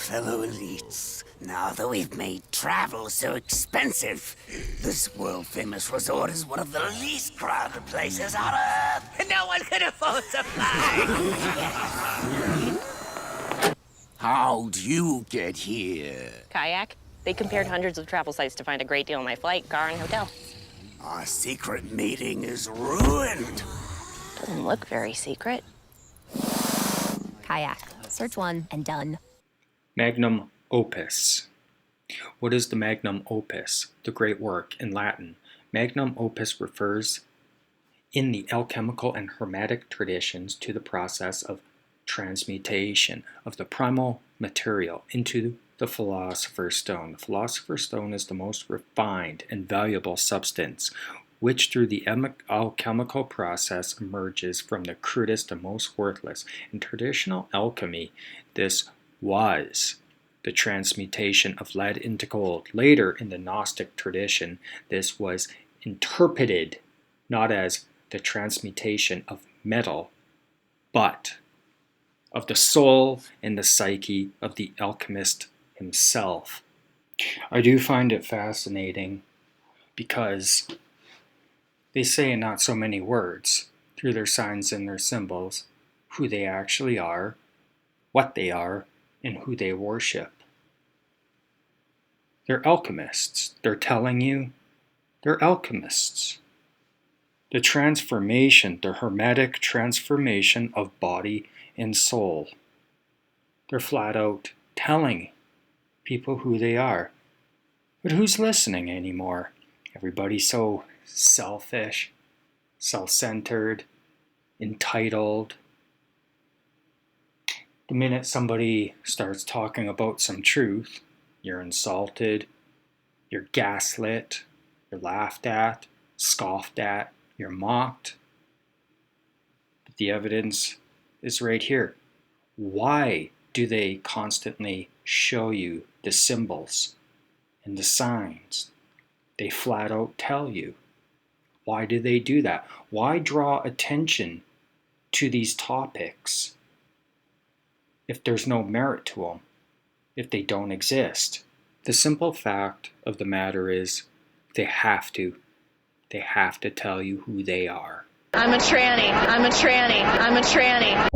fellow elites, now that we've made travel so expensive, this world-famous resort is one of the least crowded places on Earth, and no one can afford to fly. How'd you get here? Kayak. They compared hundreds of travel sites to find a great deal on my flight, car, and hotel. Our secret meeting is ruined. Doesn't look very secret. Kayak. Search 1 and done. Magnum Opus. What is the Magnum Opus? The great work in Latin. Magnum Opus refers in the alchemical and hermetic traditions to the process of transmutation of the primal material into the Philosopher's Stone. The Philosopher's Stone is the most refined and valuable substance, which through the alchemical process emerges from the crudest and most worthless. In traditional alchemy, this was the transmutation of lead into gold. Later, in the Gnostic tradition, this was interpreted not as the transmutation of metal, but of the soul and the psyche of the alchemist himself. I do find it fascinating because they say in not so many words, through their signs and their symbols, who they actually are, what they are, and who they worship. They're alchemists. They're telling you they're alchemists. The transformation, the hermetic transformation of body and soul. They're flat out telling people who they are. But who's listening anymore? Everybody's so selfish, self-centered, entitled. The minute somebody starts talking about some truth, you're insulted, you're gaslit, you're laughed at, scoffed at, you're mocked. But the evidence is right here. Why do they constantly show you the symbols and the signs? They flat out tell you. Why do they do that? Why draw attention to these topics if there's no merit to them, if they don't exist? The simple fact of the matter is they have to tell you who they are. I'm a tranny. I'm a tranny. I'm a tranny.